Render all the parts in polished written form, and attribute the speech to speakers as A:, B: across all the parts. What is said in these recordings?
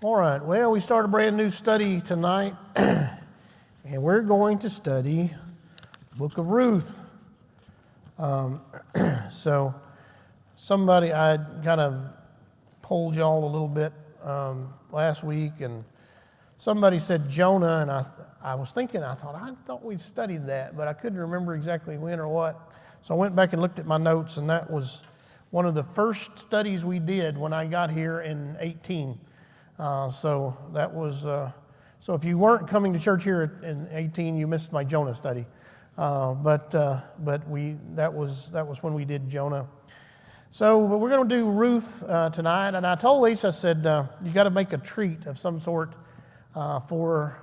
A: All right, well, we start a brand new study tonight, and we're going to study the book of Ruth. So I kind of polled y'all a little bit last week, and somebody said Jonah, and I thought we'd studied that, but I couldn't remember exactly when or what. So I went back and looked at my notes, and that was one of the first studies we did when I got here in 18. So if you weren't coming to church here in 18, you missed my Jonah study. But that was when we did Jonah. So we're going to do Ruth tonight, and I told Lisa, I said, you got to make a treat of some sort for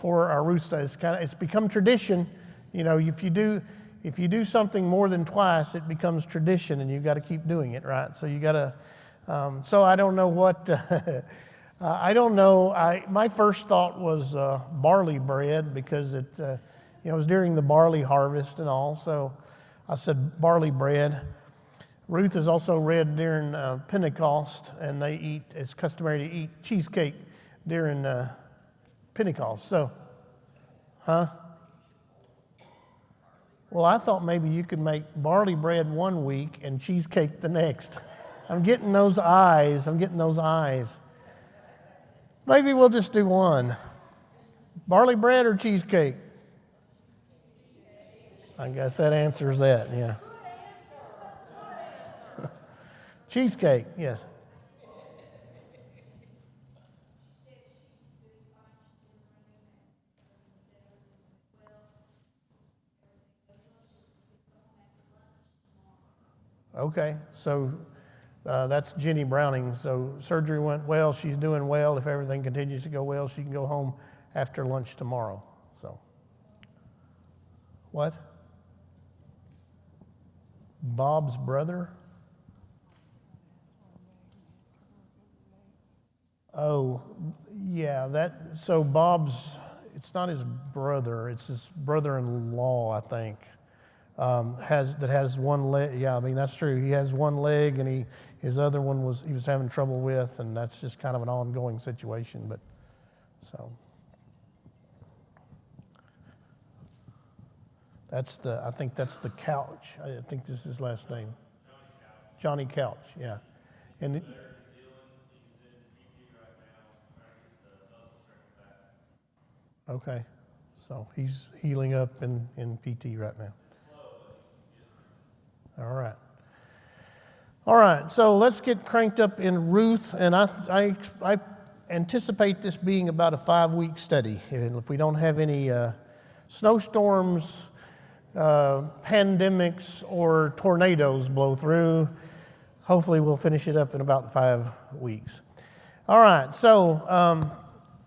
A: our Ruth study. It's become tradition. You know, if you do something more than twice, it becomes tradition, and you've got to keep doing it, right? So you got to. So I don't know what. I don't know. My first thought was barley bread because it was during the barley harvest and all. So I said barley bread. Ruth is also read during Pentecost, and it's customary to eat cheesecake during Pentecost. So, Well, I thought maybe you could make barley bread one week and cheesecake the next. I'm getting those eyes. Maybe we'll just do one. Barley bread or cheesecake? I guess that answers that, yeah. Cheesecake, yes. Okay, so that's Jenny Browning. So surgery went well. She's doing well. If everything continues to go well, she can go home after lunch tomorrow. So, what? Bob's brother? Oh, yeah. So Bob's. It's not his brother. It's his brother-in-law, I think. Has one leg. Yeah, I mean, that's true. He has one leg, and his other one he was having trouble with, and that's just kind of an ongoing situation. But so I think that's the Couch. I think this is his last name. Johnny Couch. Yeah, and. Okay, so he's healing up in PT right now. All right. So let's get cranked up in Ruth, and I anticipate this being about a 5-week study. And if we don't have any snowstorms, pandemics, or tornadoes blow through, hopefully we'll finish it up in about 5 weeks. All right. So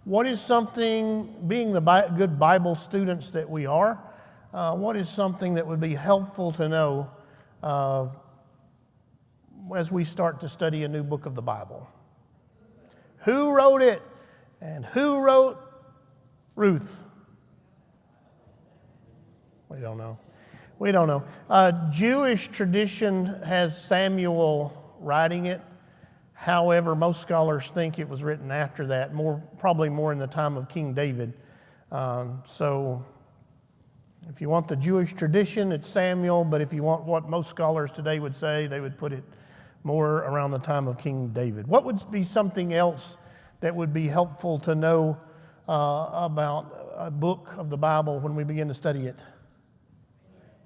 A: what is something, being the good Bible students that we are, what is something that would be helpful to know as we start to study a new book of the Bible? Who wrote it, and who wrote Ruth? We don't know. Jewish tradition has Samuel writing it. However, most scholars think it was written after that, probably more in the time of King David. So if you want the Jewish tradition, it's Samuel, but if you want what most scholars today would say, they would put it more around the time of King David. What would be something else that would be helpful to know about a book of the Bible when we begin to study it?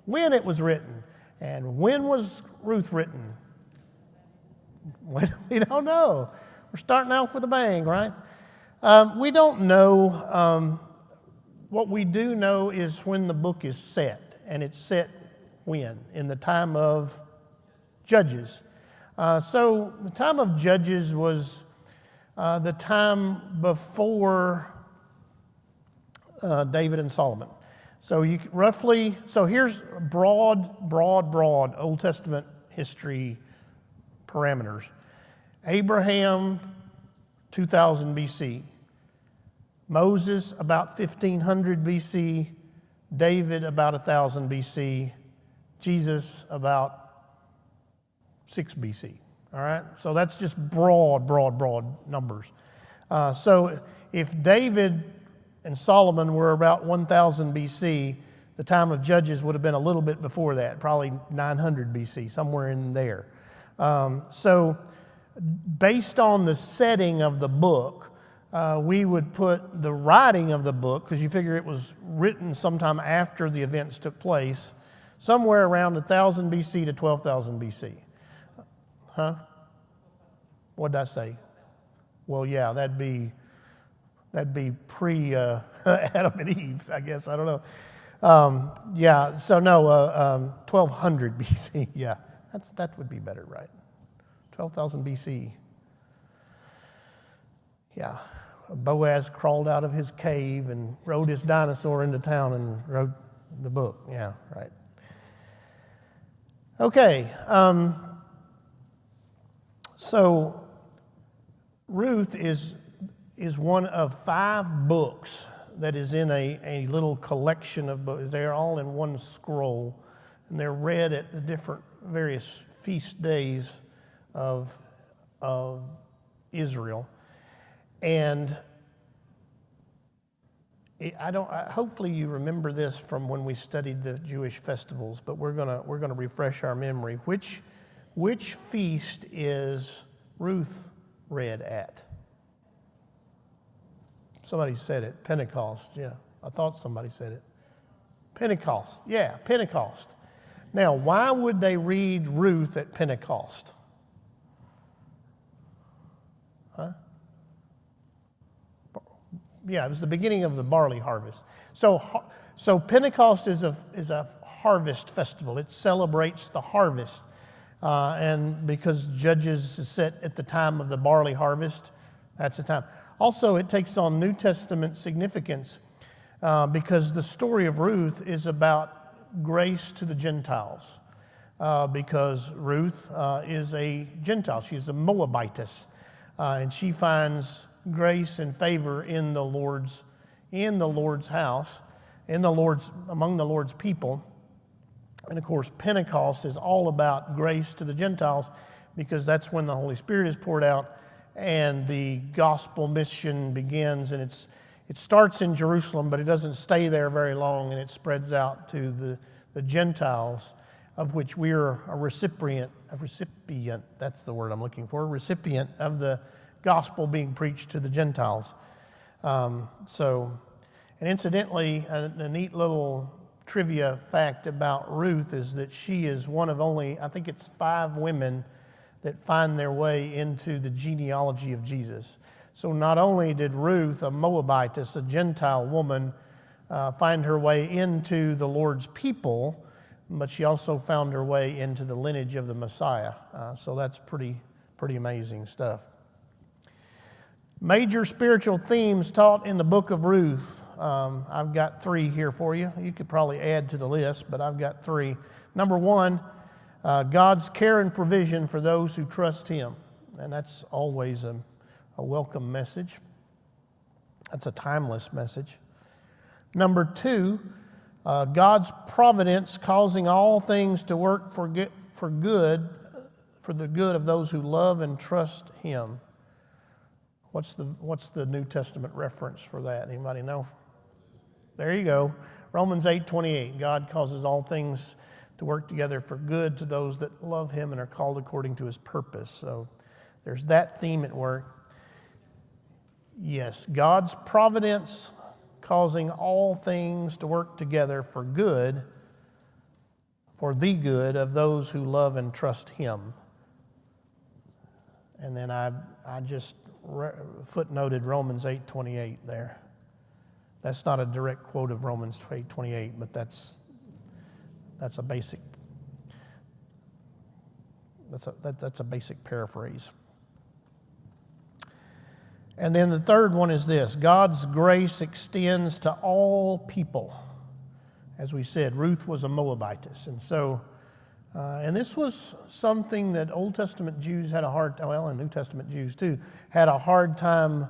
A: When it was written. And when was Ruth written? We don't know. We're starting out with a bang, right? We don't know. What we do know is when the book is set, and it's set when? In the time of Judges. So the time of Judges was the time before David and Solomon. So here's broad Old Testament history parameters. Abraham, 2000 BC. Moses, about 1500 BC. David, about 1000 BC. Jesus, about 6 BC. all right? So that's just broad numbers. So if David and Solomon were about 1000 BC, the time of Judges would have been a little bit before that, probably 900 BC, somewhere in there. So based on the setting of the book, we would put the writing of the book, because you figure it was written sometime after the events took place, somewhere around 1000 BC to 12,000 BC. Huh? What did I say? Well, yeah, that'd be pre Adam and Eve, I guess. I don't know. So no, 1200 BC. Yeah, that would be better, right? 12,000 BC. Yeah, Boaz crawled out of his cave and rode his dinosaur into town and wrote the book. Yeah, right. Okay, so Ruth is one of 5 books that is in a little collection of books. They are all in one scroll, and they're read at the different various feast days of Israel. And hopefully you remember this from when we studied the Jewish festivals, but we're gonna refresh our memory. Which feast is Ruth read at? Somebody said it. Pentecost. Yeah, I thought somebody said it. Pentecost. Yeah, Pentecost. Now, why would they read Ruth at Pentecost? Huh? Yeah, it was the beginning of the barley harvest. So Pentecost is a harvest festival. It celebrates the harvest, and because Judges is set at the time of the barley harvest, that's the time. Also, it takes on New Testament significance because the story of Ruth is about grace to the Gentiles. Because Ruth is a Gentile, she's a Moabitess, and she finds grace and favor in the Lord's house, among the Lord's people. And of course, Pentecost is all about grace to the Gentiles because that's when the Holy Spirit is poured out and the gospel mission begins. And it starts in Jerusalem, but it doesn't stay there very long, and it spreads out to the Gentiles, of which we are a recipient, that's the word I'm looking for, recipient of the gospel being preached to the Gentiles. And incidentally, a neat little trivia fact about Ruth is that she is one of only, I think it's 5 women that find their way into the genealogy of Jesus. So not only did Ruth, a Moabitess, a Gentile woman, find her way into the Lord's people, but she also found her way into the lineage of the Messiah. So that's pretty amazing stuff. Major spiritual themes taught in the book of Ruth. I've got 3 here for you. You could probably add to the list, but I've got 3. Number 1, God's care and provision for those who trust Him. And that's always a welcome message. That's a timeless message. Number 2, God's providence causing all things to work for the good of those who love and trust Him. What's the New Testament reference for that? Anybody know? There you go. Romans 8:28. God causes all things to work together for good to those that love Him and are called according to His purpose. So there's that theme at work. Yes, God's providence causing all things to work together for good, for the good of those who love and trust Him. And then I just footnoted Romans 8:28 there. That's not a direct quote of Romans 8:28, but that's a basic paraphrase. And then the third one is this: God's grace extends to all people. As we said, Ruth was a Moabitess, and so and this was something that Old Testament Jews had and New Testament Jews too, had a hard time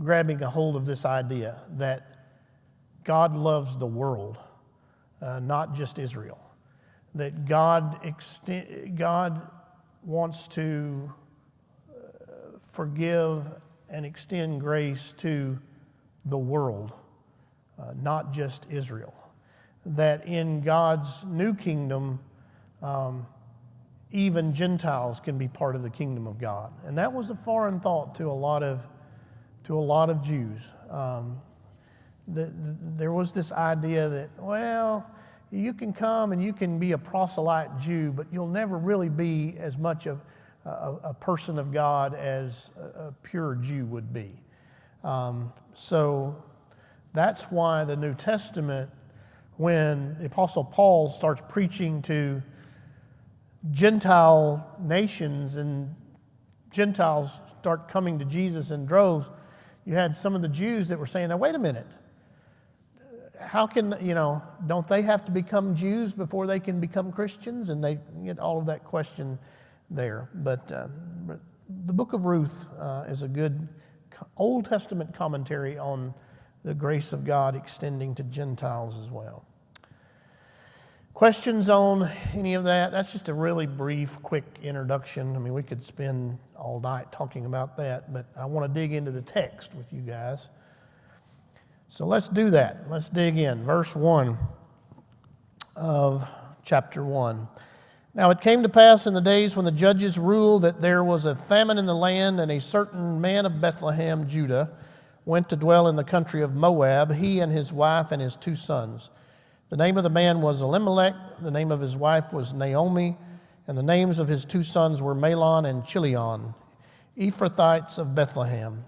A: grabbing a hold of this idea that God loves the world, not just Israel. That God wants to forgive and extend grace to the world, not just Israel. That in God's new kingdom, even Gentiles can be part of the kingdom of God. And that was a foreign thought to a lot of Jews. There was this idea that, well, you can come and you can be a proselyte Jew, but you'll never really be as much of a person of God as a pure Jew would be. So that's why the New Testament, when the Apostle Paul starts preaching to Gentile nations and Gentiles start coming to Jesus in droves, you had some of the Jews that were saying, now wait a minute, how can, don't they have to become Jews before they can become Christians? And they get all of that question there. But the book of Ruth is a good Old Testament commentary on the grace of God extending to Gentiles as well. Questions on any of that? That's just a really brief, quick introduction. I mean, we could spend all night talking about that, but I want to dig into the text with you guys. So let's do that. Let's dig in. Verse 1 of chapter 1. Now it came to pass in the days when the judges ruled that there was a famine in the land, and a certain man of Bethlehem, Judah, went to dwell in the country of Moab, he and his wife and his 2 sons. The name of the man was Elimelech, the name of his wife was Naomi, and the names of his 2 sons were Mahlon and Chilion, Ephrathites of Bethlehem,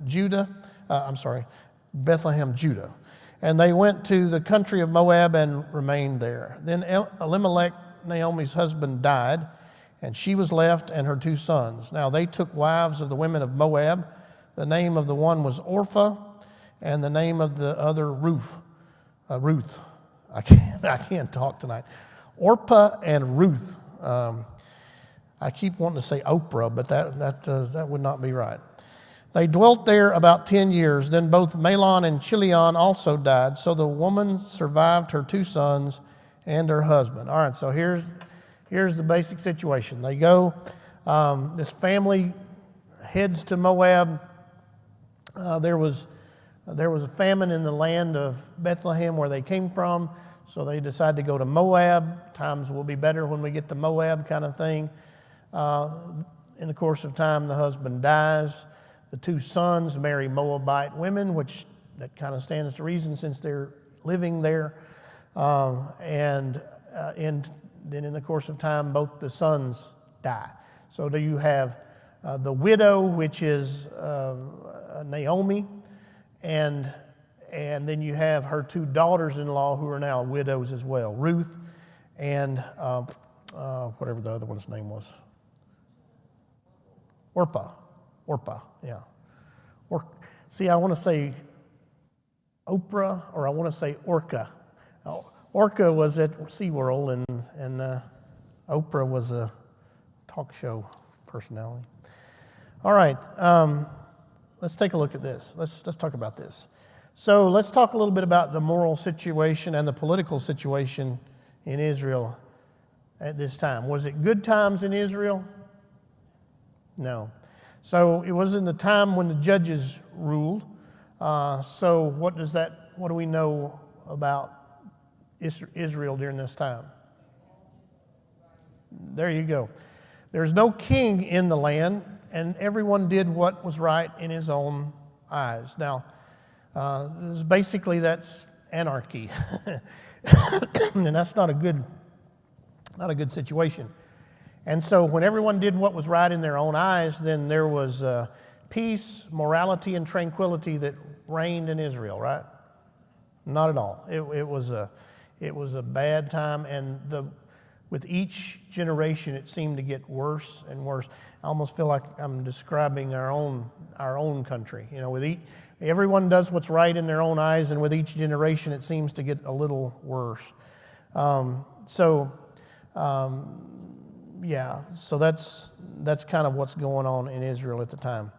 A: Bethlehem, Judah. And they went to the country of Moab and remained there. Then Elimelech, Naomi's husband, died, and she was left and her 2 sons. Now they took wives of the women of Moab. The name of the one was Orpah, and the name of the other Ruth. I can't talk tonight. Orpah and Ruth. I keep wanting to say Oprah, but that would not be right. They dwelt there about 10 years. Then both Mahlon and Chilion also died. So the woman survived her 2 sons and her husband. All right, so here's the basic situation. They go, this family heads to Moab. There was a famine in the land of Bethlehem where they came from, so they decided to go to Moab. Times will be better when we get to Moab, kind of thing. In the course of time, the husband dies. The 2 sons marry Moabite women, which that kind of stands to reason since they're living there. And then in the course of time, both the sons die. So do you have the widow, which is Naomi, and then you have her 2 daughters-in-law who are now widows as well, Ruth and whatever the other one's name was. Orpah, yeah. See, I want to say Oprah, or I want to say Orca. Orca was at SeaWorld, and Oprah was a talk show personality. All right, let's take a look at this. Let's talk about this. So let's talk a little bit about the moral situation and the political situation in Israel at this time. Was it good times in Israel? No. So it was in the time when the judges ruled. So what do we know about Israel during this time? There you go. There's no king in the land, and everyone did what was right in his own eyes. Now, basically that's anarchy, and that's not a good situation. And so when everyone did what was right in their own eyes, then there was peace, morality, and tranquility that reigned in Israel, right? Not at all. It was a bad time, and with each generation, it seemed to get worse and worse. I almost feel like I'm describing our own country. Everyone does what's right in their own eyes, and with each generation, it seems to get a little worse. So that's kind of what's going on in Israel at the time.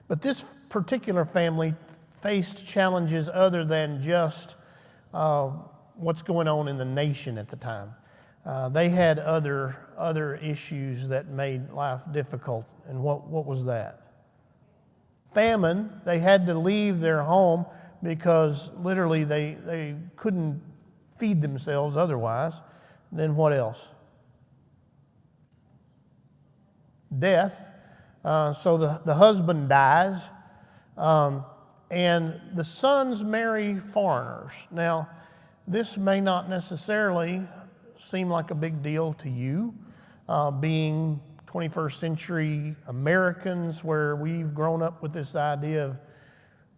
A: But this particular family faced challenges other than just what's going on in the nation at the time. they had other issues that made life difficult. And what was that? Famine. They had to leave their home because literally they couldn't feed themselves otherwise. Then what else? Death. So the husband dies, and the sons marry foreigners. Now, this may not necessarily seem like a big deal to you, being 21st century Americans, where we've grown up with this idea of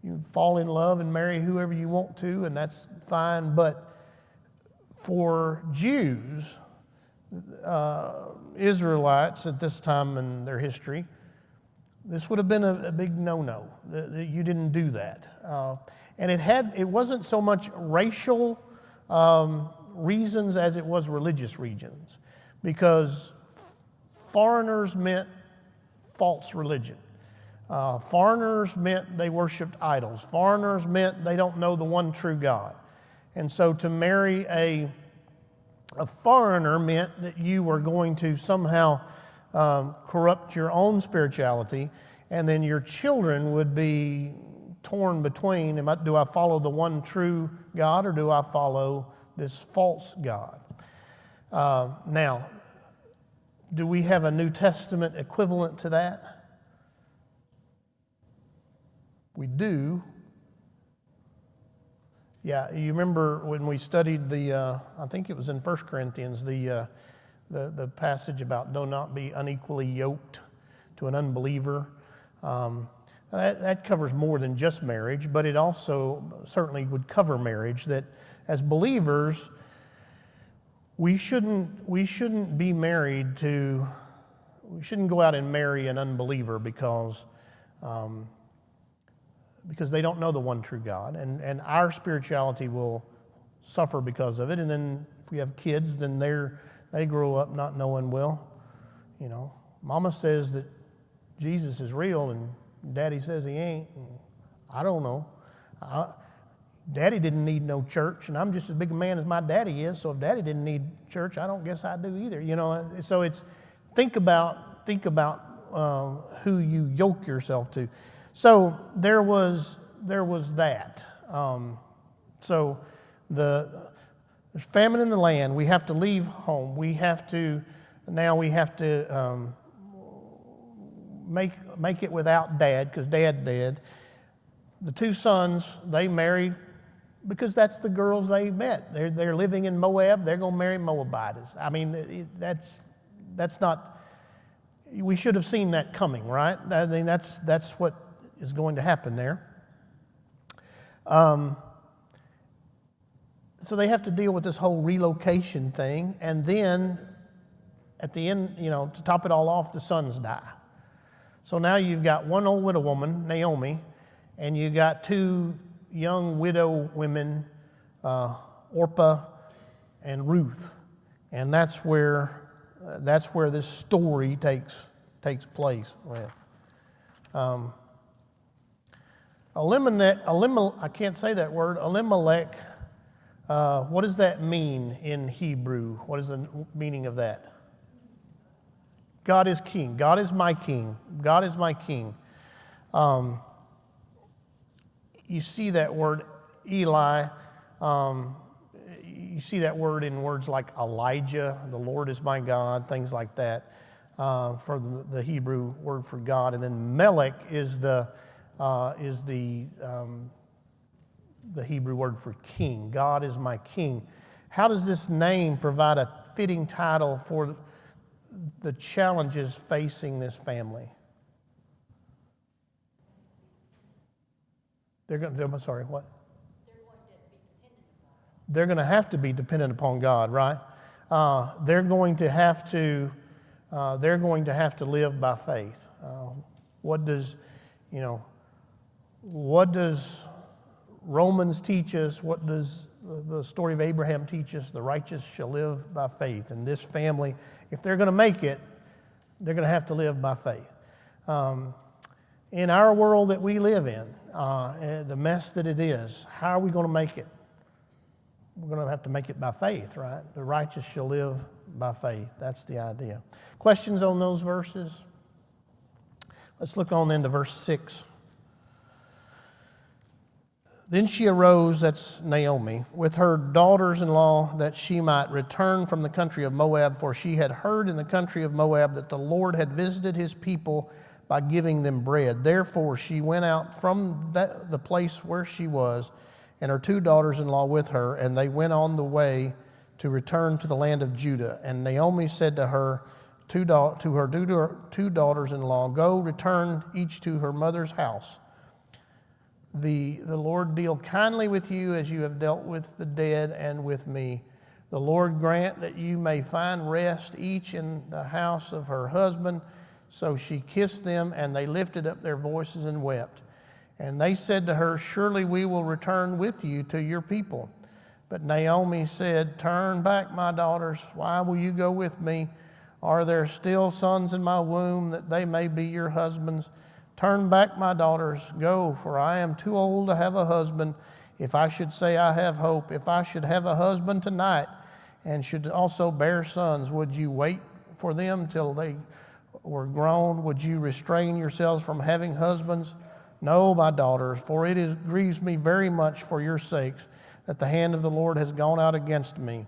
A: you fall in love and marry whoever you want to, and that's fine. But for Jews, Israelites at this time in their history, this would have been a big no-no. You didn't do that. And it wasn't so much racial reasons as it was religious reasons, because foreigners meant false religion. Foreigners meant they worshiped idols. Foreigners meant they don't know the one true God. And so to marry a foreigner meant that you were going to somehow corrupt your own spirituality, and then your children would be torn between, do I follow the one true God or do I follow this false God? Now, do we have a New Testament equivalent to that? We do. Yeah, you remember when we studied I think it was in 1 Corinthians, the passage about do not be unequally yoked to an unbeliever. That covers more than just marriage, but it also certainly would cover marriage, that as believers, we shouldn't be married to, we shouldn't go out and marry an unbeliever because they don't know the one true God, and our spirituality will suffer because of it. And then if we have kids, then they grow up not knowing, well, Mama says that Jesus is real and Daddy says he ain't. And I don't know. Daddy didn't need no church, and I'm just as big a man as my daddy is, so if Daddy didn't need church, I don't guess I do either. So it's think about who you yoke yourself to. So there was that. So there's famine in the land. We have to leave home. We have to make it without Dad, because Dad dead. The two sons, they marry because that's the girls they met. They're living in Moab. They're going to marry Moabites. I mean, that's not. We should have seen that coming, right? I mean, that's what is going to happen there. So they have to deal with this whole relocation thing, and then at the end, to top it all off, the sons die. So now you've got one old widow woman, Naomi, and you got two young widow women, Orpah and Ruth, and that's where this story takes place. Elimelech, I can't say that word. Elimelech. What does that mean in Hebrew? What is the meaning of that? God is king. God is my king. God is my king. You see that word Eli. You see that word in words like Elijah, the Lord is my God, things like that, for the Hebrew word for God. And then Melech is the Hebrew word for king. God is my king. How does this name provide a fitting title for the challenges facing this family? They're going to have to be dependent upon God, right? They're going to have to live by faith. What does Romans teach us? What does the story of Abraham teach us? The righteous shall live by faith. And this family, if they're going to make it, they're going to have to live by faith. In our world that we live in, the mess that it is, how are we going to make it? We're going to have to make it by faith, right? The righteous shall live by faith. That's the idea. Questions on those verses? Let's look on into verse 6. Then she arose, that's Naomi, with her daughters-in-law, that she might return from the country of Moab, for she had heard in the country of Moab that the Lord had visited his people by giving them bread. Therefore she went out from the place where she was, and her two daughters-in-law with her, and they went on the way to return to the land of Judah. And Naomi said to her two daughters-in-law, Go, return each to her mother's house. The Lord deal kindly with you as you have dealt with the dead and with me. The Lord grant that you may find rest each in the house of her husband. So she kissed them, and they lifted up their voices and wept. And they said to her, Surely we will return with you to your people. But Naomi said, Turn back, my daughters. Why will you go with me? Are there still sons in my womb that they may be your husbands? Turn back, my daughters, go, for I am too old to have a husband. If I should say I have hope, if I should have a husband tonight and should also bear sons, would you wait for them till they were grown? Would you restrain yourselves from having husbands? No, my daughters, for it grieves me very much for your sakes that the hand of the Lord has gone out against me.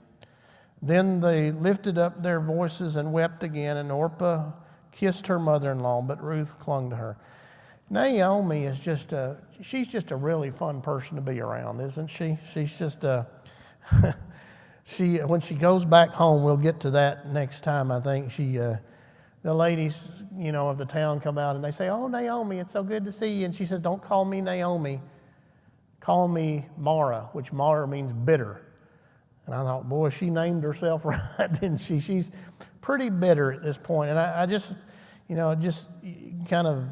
A: Then they lifted up their voices and wept again, and Orpah kissed her mother-in-law, but Ruth clung to her. Naomi is she's just a really fun person to be around, isn't she? She's just when she goes back home, we'll get to that next time, I think. The ladies, of the town come out and they say, Oh, Naomi, it's so good to see you. And she says, Don't call me Naomi. Call me Mara, which Mara means bitter. And I thought, boy, she named herself right, didn't she? She's pretty bitter at this point. And I just kind of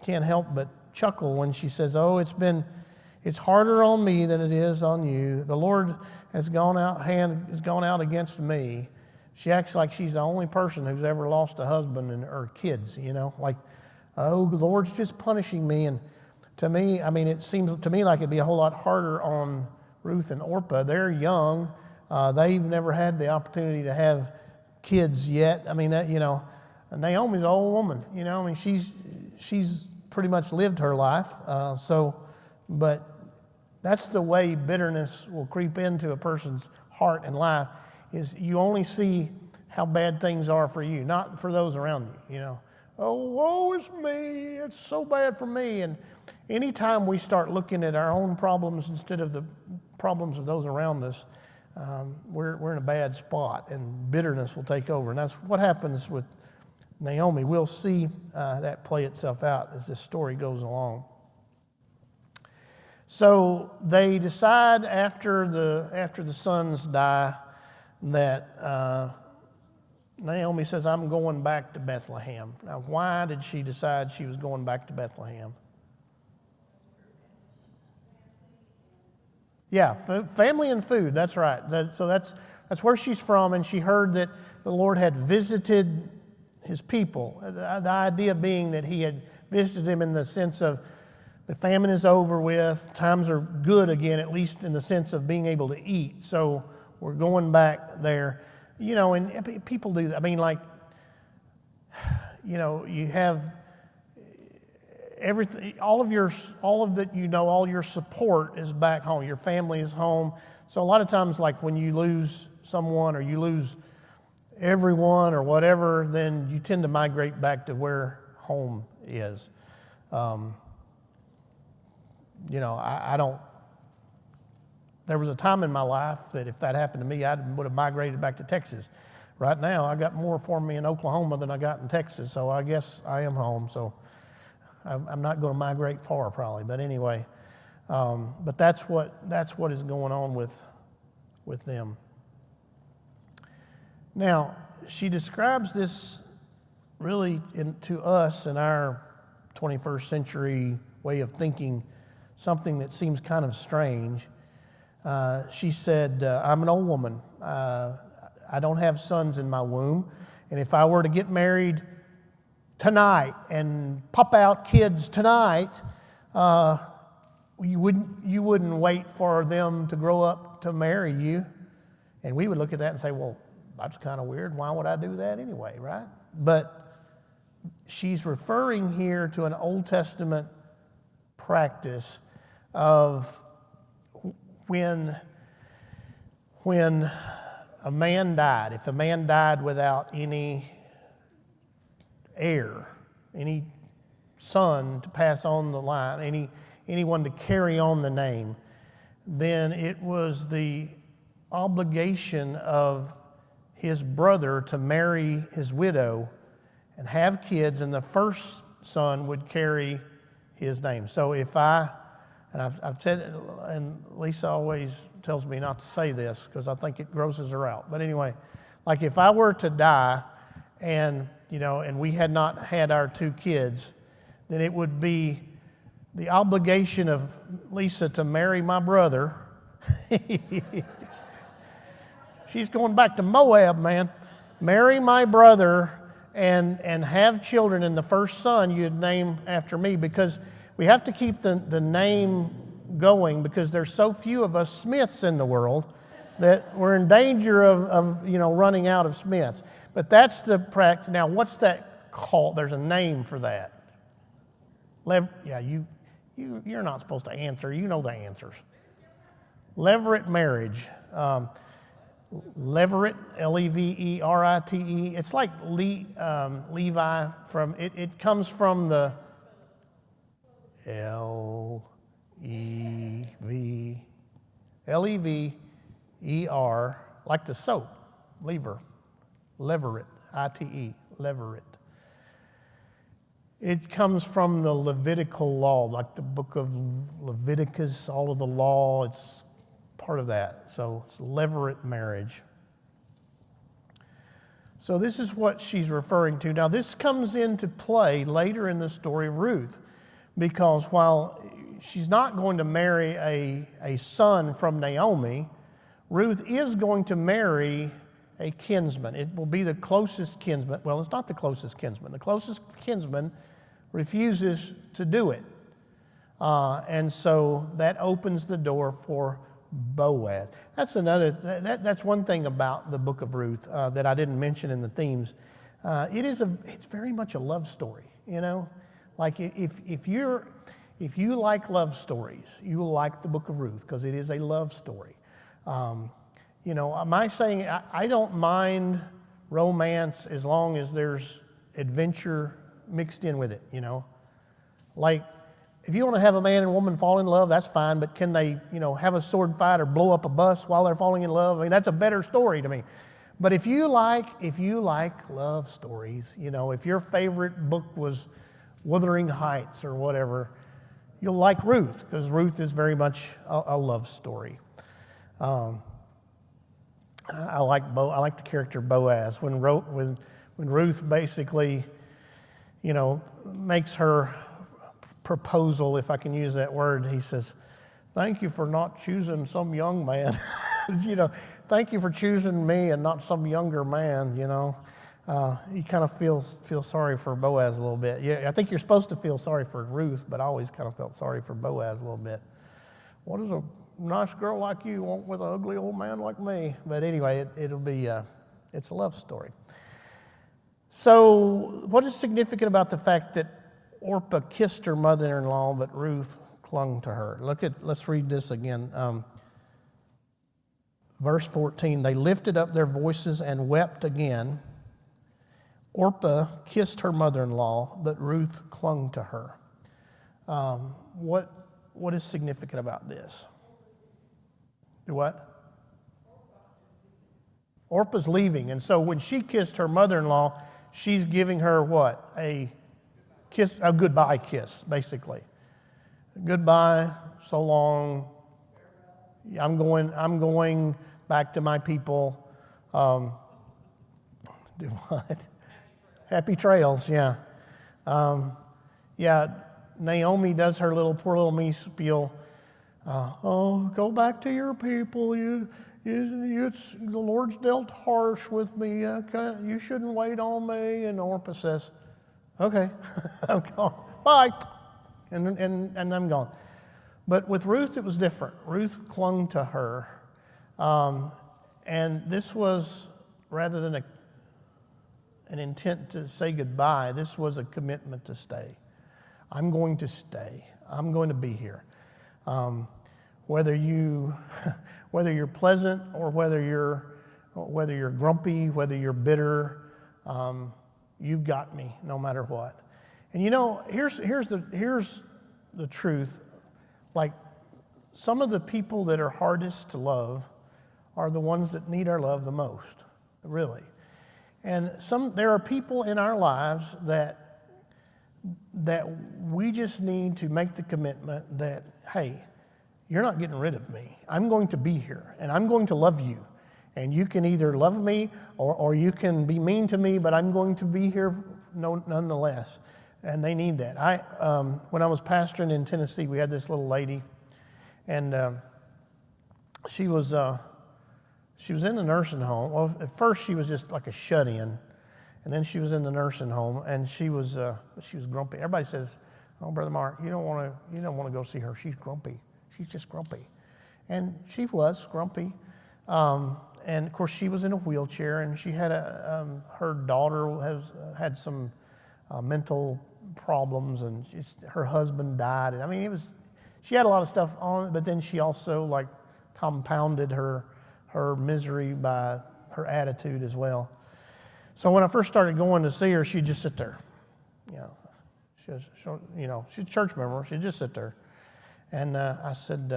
A: can't help but chuckle when she says, Oh, it's harder on me than it is on you. The Lord has gone out against me. She acts like she's the only person who's ever lost a husband or kids, like, oh, the Lord's just punishing me. And to me, it seems to me like it'd be a whole lot harder on Ruth and Orpah. They're young. They've never had the opportunity to have kids yet. Naomi's an old woman, she's pretty much lived her life. But that's the way bitterness will creep into a person's heart and life, is you only see how bad things are for you, not for those around you, Oh, woe is me, it's so bad for me. And anytime we start looking at our own problems instead of the problems of those around us, we're in a bad spot, and bitterness will take over. And that's what happens with Naomi. We'll see that play itself out as this story goes along. So they decide after the sons die that Naomi says, I'm going back to Bethlehem. Now, why did she decide she was going back to Bethlehem? Yeah, family and food, that's right. So that's where she's from, and she heard that the Lord had visited his people. The idea being that he had visited them in the sense of the famine is over with, times are good again, at least in the sense of being able to eat. So we're going back there. And people do that. You have everything, all of that, all your support is back home. Your family is home. So a lot of times, like when you lose someone or you lose everyone or whatever, then you tend to migrate back to where home is. I don't. There was a time in my life that if that happened to me, I would have migrated back to Texas. Right now, I got more for me in Oklahoma than I got in Texas, so I guess I am home. So I'm not going to migrate far, probably. But anyway, but that's what is going on with them. Now, she describes this really to us in our 21st century way of thinking, something that seems kind of strange. She said, I'm an old woman. I don't have sons in my womb. And if I were to get married tonight and pop out kids tonight, you wouldn't wait for them to grow up to marry you. And we would look at that and say, well, that's kind of weird. Why would I do that anyway, right? But she's referring here to an Old Testament practice of when a man died, if a man died without any heir, any son to pass on the line, anyone to carry on the name, then it was the obligation of his brother to marry his widow and have kids, and the first son would carry his name. So if and I've said it, and Lisa always tells me not to say this because I think it grosses her out. But anyway, like if I were to die and we had not had our 2 kids, then it would be the obligation of Lisa to marry my brother. She's going back to Moab, man. Marry my brother and have children, and the first son you'd name after me, because we have to keep the name going, because there's so few of us Smiths in the world that we're in danger of running out of Smiths. But that's the practice. Now, what's that called? There's a name for that. You're not supposed to answer. You know the answers. Levirate marriage. Levirate, Leverite. It's like Levi from, it comes from the Lever, like the soap, leverate, Ite, levirate. It comes from the Levitical law, like the book of Leviticus, all of the law, it's part of that. So it's levirate marriage. So this is what she's referring to. Now this comes into play later in the story of Ruth, because while she's not going to marry a son from Naomi, Ruth is going to marry a kinsman. It will be the closest kinsman. Well, it's not the closest kinsman. The closest kinsman refuses to do it. And so that opens the door for Boaz. That's one thing about the book of Ruth that I didn't mention in the themes. It's very much a love story, Like if you like love stories, you will like the book of Ruth, because it is a love story. Am I saying I don't mind romance as long as there's adventure mixed in with it, Like if you want to have a man and woman fall in love, that's fine, but can they, have a sword fight or blow up a bus while they're falling in love? I mean, that's a better story to me. But if you like love stories, if your favorite book was Wuthering Heights or whatever, you'll like Ruth, because Ruth is very much a love story. I like the character Boaz. When Ruth basically, makes her proposal, if I can use that word, he says, "Thank you for not choosing some young man." Thank you for choosing me and not some younger man. He kind of feels sorry for Boaz a little bit. Yeah, I think you're supposed to feel sorry for Ruth, but I always kind of felt sorry for Boaz a little bit. What does a nice girl like you want with an ugly old man like me? But anyway, it's a love story. So what is significant about the fact that Orpah kissed her mother-in-law, but Ruth clung to her? Let's read this again. Verse 14, they lifted up their voices and wept again. Orpah kissed her mother-in-law, but Ruth clung to her. What is significant about this? What? Orpah's leaving, and so when she kissed her mother-in-law, she's giving her what? A kiss, a goodbye kiss, basically. Goodbye, so long. I'm going back to my people. Do what? Happy trails, yeah. Naomi does her poor little me spiel. Go back to your people. The Lord's dealt harsh with me. You shouldn't wait on me. And Orpah says, "Okay, I'm gone. Bye," and I'm gone. But with Ruth, it was different. Ruth clung to her, and this was rather than an intent to say goodbye, this was a commitment to stay. I'm going to stay. I'm going to be here. Whether you're pleasant or whether you're grumpy, whether you're bitter, you've got me no matter what. And here's the truth. Like, some of the people that are hardest to love are the ones that need our love the most, really. And there are people in our lives that we just need to make the commitment that, hey, you're not getting rid of me. I'm going to be here, and I'm going to love you. And you can either love me or you can be mean to me, but I'm going to be here nonetheless. And they need that. When I was pastoring in Tennessee, we had this little lady, and she was in the nursing home. Well, at first she was just like a shut-in, and then she was in the nursing home, and she was grumpy. Everybody says, "Oh, Brother Mark, you don't want to go see her. She's grumpy. She's just grumpy," and she was grumpy. And of course, she was in a wheelchair, and she had her daughter had some mental problems, and her husband died. And I mean, she had a lot of stuff on it, but then she also compounded her misery by her attitude as well. So when I first started going to see her, she'd just sit there. She's a church member. She'd just sit there. And I said,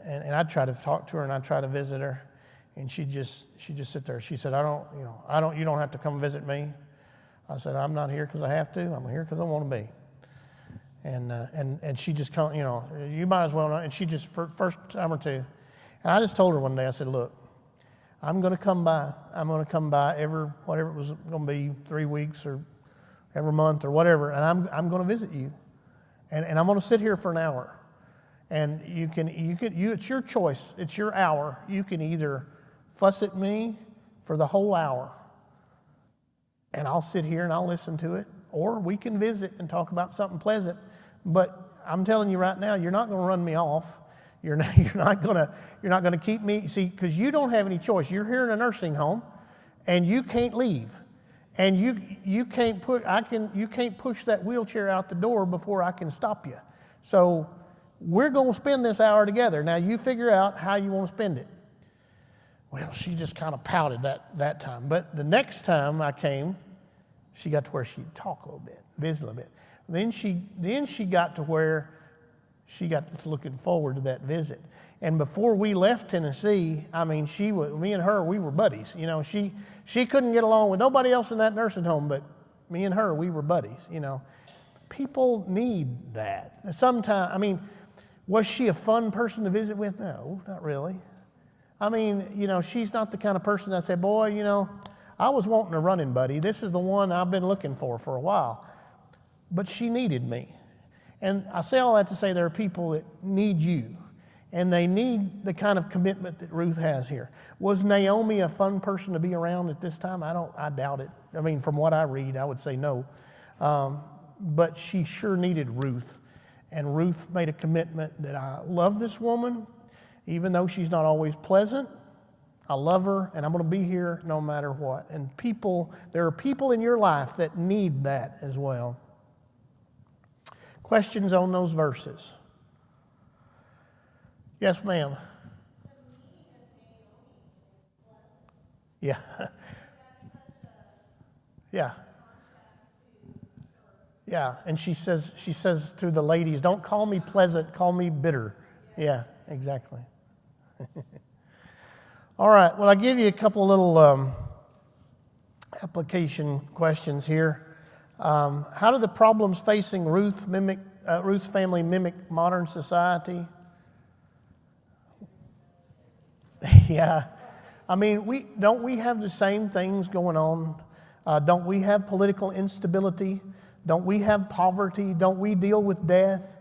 A: and I'd try to talk to her, and I'd try to visit her, and she'd just sit there. She said, you don't have to come visit me. I said, I'm not here because I have to. I'm here because I want to be. And she just come, you might as well not. And she just, first time or two, and I just told her one day, I said, look, I'm going to come by. I'm going to come by whatever it was going to be, 3 weeks or every month or whatever, and I'm going to visit you. And I'm going to sit here for an hour. And it's your choice. It's your hour. You can either fuss at me for the whole hour, and I'll sit here and I'll listen to it, or we can visit and talk about something pleasant. But I'm telling you right now, you're not going to run me off. You're not going to keep me. See, because you don't have any choice. You're here in a nursing home, and you can't leave, and you can't push that wheelchair out the door before I can stop you. So we're going to spend this hour together. Now you figure out how you want to spend it. Well, she just kind of pouted that time. But the next time I came, she got to where she'd talk a little bit, visit a little bit. Then she got to where she got to looking forward to that visit. And before we left Tennessee, I mean, me and her, we were buddies. She couldn't get along with nobody else in that nursing home, but me and her, we were buddies. People need that. Sometimes, I mean, was she a fun person to visit with? No, not really. I mean, she's not the kind of person that said, boy, I was wanting a running buddy. This is the one I've been looking for a while. But she needed me. And I say all that to say there are people that need you, and they need the kind of commitment that Ruth has here. Was Naomi a fun person to be around at this time? I doubt it. I mean, from what I read, I would say no. But she sure needed Ruth. And Ruth made a commitment that I love this woman, even though she's not always pleasant. I love her, and I'm going to be here no matter what. And there are people in your life that need that as well. Questions on those verses? Yes, ma'am. Yeah. Yeah. Yeah, and she says to the ladies, don't call me pleasant, call me bitter. Yeah, exactly. All right, well, I give you a couple of little application questions here. How do the problems facing Ruth's family mimic modern society? Yeah, I mean, we have the same things going on? Don't we have political instability? Don't we have poverty? Don't we deal with death?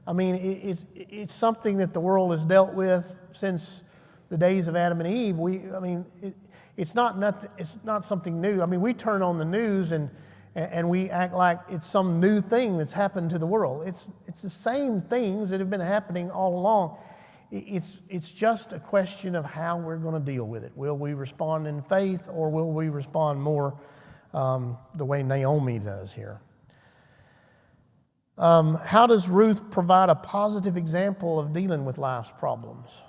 A: I mean, it's something that the world has dealt with since the days of Adam and Eve. It's not something new. I mean, we turn on the news and we act like it's some new thing that's happened to the world. It's the same things that have been happening all along. It's just a question of how we're going to deal with it. Will we respond in faith, or will we respond more the way Naomi does here? How does Ruth provide a positive example of dealing with life's problems?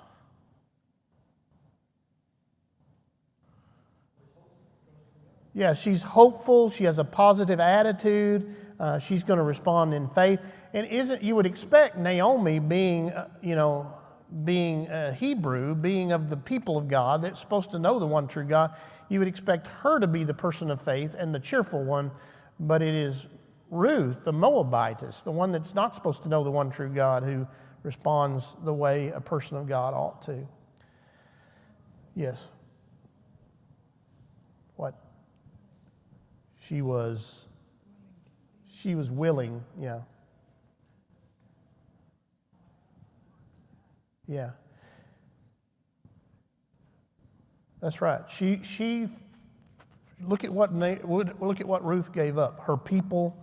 A: Yeah, she's hopeful. She has a positive attitude. She's going to respond in faith. And you would expect Naomi, being a Hebrew, being of the people of God, that's supposed to know the one true God, you would expect her to be the person of faith and the cheerful one, but it is Ruth, the Moabitess, the one that's not supposed to know the one true God, who responds the way a person of God ought to. Yes. What? She was willing, yeah. Yeah. That's right. She look at what Ruth gave up. Her people,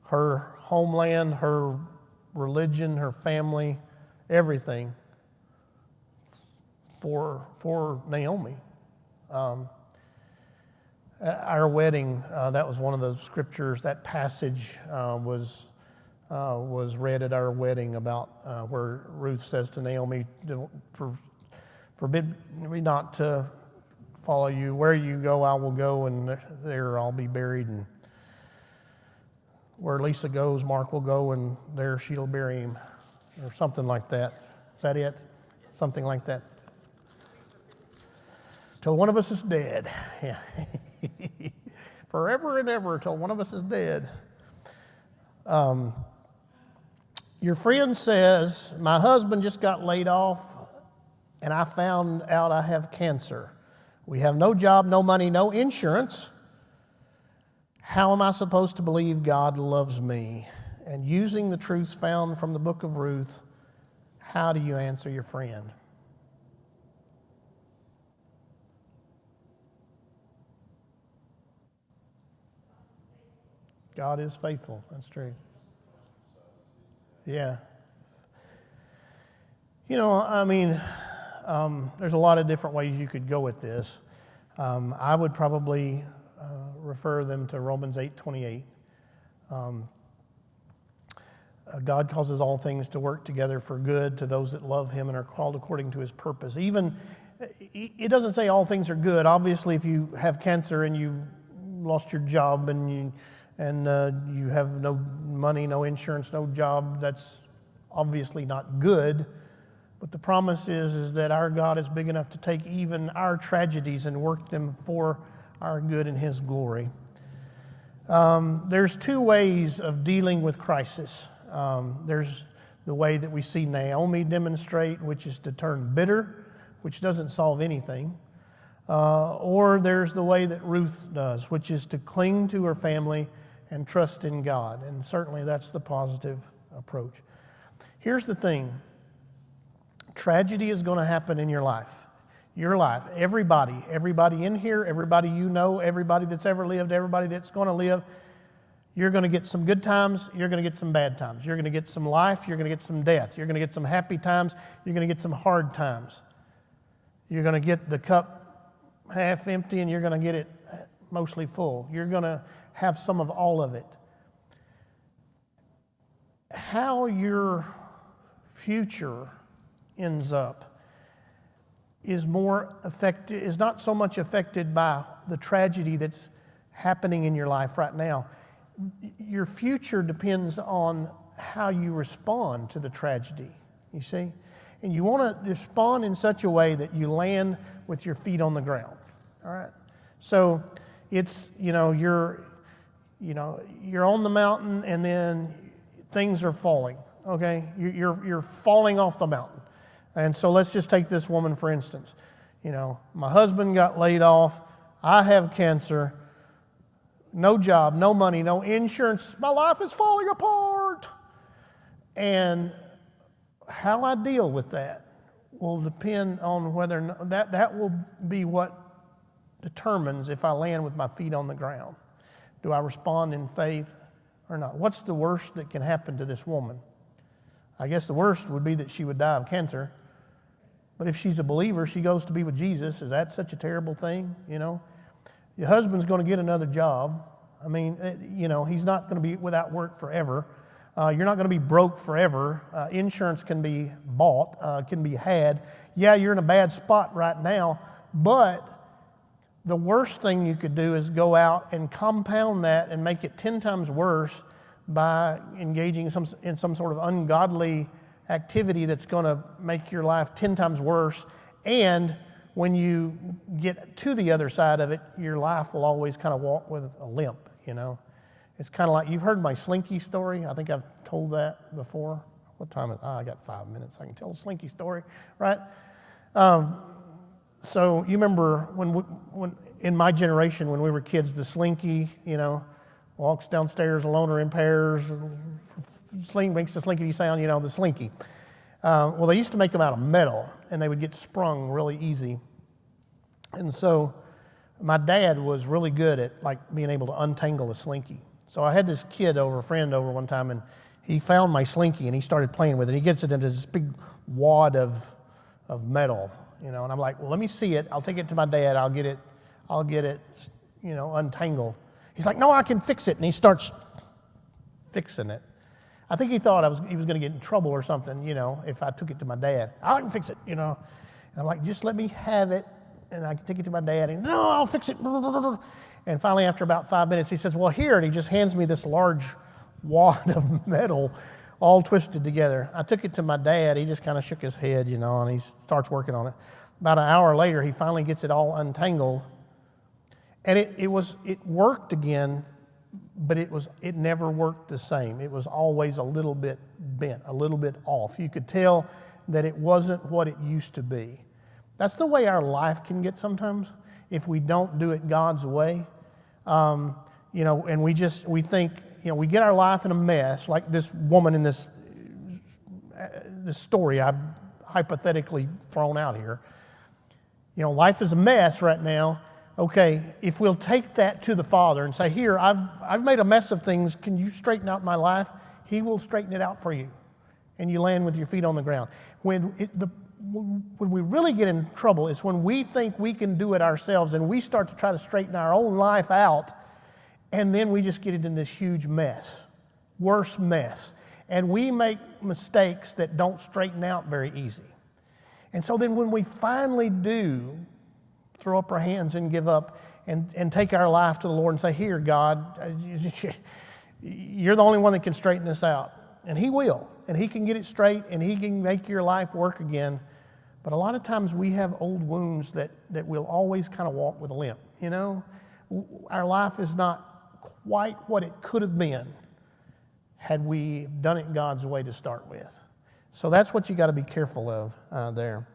A: her homeland, her religion, her family, everything for Naomi. At our wedding, that was one of the scriptures. That passage was read at our wedding about where Ruth says to Naomi, "Forbid me not to follow you. Where you go, I will go, and there I'll be buried. And where Lisa goes, Mark will go, and there she'll bury him," or something like that. Is that it? Something like that. Till one of us is dead. Yeah. Forever and ever till one of us is dead. Your friend says, "My husband just got laid off, and I found out I have cancer. We have no job, no money, no insurance. How am I supposed to believe God loves me?" And using the truths found from the book of Ruth, how do you answer your friend? God is faithful. That's true. Yeah. There's a lot of different ways you could go with this. I would probably refer them to Romans 8:28. God causes all things to work together for good to those that love him and are called according to his purpose. Even, it doesn't say all things are good. Obviously, if you have cancer and you lost your job and you have no money, no insurance, no job, that's obviously not good. But the promise is that our God is big enough to take even our tragedies and work them for our good and his glory. There's two ways of dealing with crisis. There's the way that we see Naomi demonstrate, which is to turn bitter, which doesn't solve anything. Or there's the way that Ruth does, which is to cling to her family and trust in God. And certainly that's the positive approach. Here's the thing. Tragedy is going to happen in your life. Your life. Everybody in here, everybody you know, everybody that's ever lived, everybody that's going to live. You're going to get some good times. You're going to get some bad times. You're going to get some life. You're going to get some death. You're going to get some happy times. You're going to get some hard times. You're going to get the cup half empty and you're going to get it mostly full. You're going to have some of all of it. How your future ends up is not so much affected by the tragedy that's happening in your life right now. Your future depends on how you respond to the tragedy, you see? And you want to respond in such a way that you land with your feet on the ground, all right? So it's, you're on the mountain and then things are falling, okay? You're falling off the mountain. And so let's just take this woman, for instance. My husband got laid off. I have cancer. No job, no money, no insurance. My life is falling apart. And how I deal with that will depend on whether or not, that will be what determines if I land with my feet on the ground. Do I respond in faith or not? What's the worst that can happen to this woman? I guess the worst would be that she would die of cancer. But if she's a believer, she goes to be with Jesus. Is that such a terrible thing? Your husband's going to get another job. I mean, he's not going to be without work forever. You're not going to be broke forever. Insurance can be bought, can be had. Yeah, you're in a bad spot right now, but the worst thing you could do is go out and compound that and make it 10 times worse by engaging in some sort of ungodly activity that's going to make your life 10 times worse. And when you get to the other side of it, your life will always kind of walk with a limp, It's kind of like, you've heard my Slinky story. I think I've told that before. What time is it? I got 5 minutes. I can tell a Slinky story, right? So you remember when in my generation, when we were kids, the Slinky, walks downstairs alone or in pairs, makes the slinky sound, the Slinky. Well, they used to make them out of metal, and they would get sprung really easy. And so my dad was really good at being able to untangle a Slinky. So I had this friend over one time, and he found my Slinky, and he started playing with it. He gets it into this big wad of metal, and I'm like, well, let me see it. I'll take it to my dad. I'll get it, untangled. He's like, no, I can fix it. And he starts fixing it. I think he thought he was going to get in trouble or something, if I took it to my dad. I can fix it, And I'm like, just let me have it, and I can take it to my dad. And no, I'll fix it. And finally, after about 5 minutes, he says, well, here. And he just hands me this large wad of metal all twisted together. I took it to my dad. He just kind of shook his head, and he starts working on it. About an hour later, he finally gets it all untangled. And it worked again, but it never worked the same. It was always a little bit bent, a little bit off. You could tell that it wasn't what it used to be. That's the way our life can get sometimes if we don't do it God's way. And we think, we get our life in a mess, like this woman in this story I've hypothetically thrown out here. Life is a mess right now. Okay, if we'll take that to the Father and say, here, I've made a mess of things. Can you straighten out my life? He will straighten it out for you. And you land with your feet on the ground. When we really get in trouble is when we think we can do it ourselves and we start to try to straighten our own life out, and then we just get it in this huge mess, worse mess. And we make mistakes that don't straighten out very easy. And so then when we finally do throw up our hands and give up and take our life to the Lord and say, here, God, you're the only one that can straighten this out. And He will. And He can get it straight, and He can make your life work again. But a lot of times we have old wounds that will always kind of walk with a limp. Our life is not quite what it could have been had we done it God's way to start with. So that's what you got to be careful of there.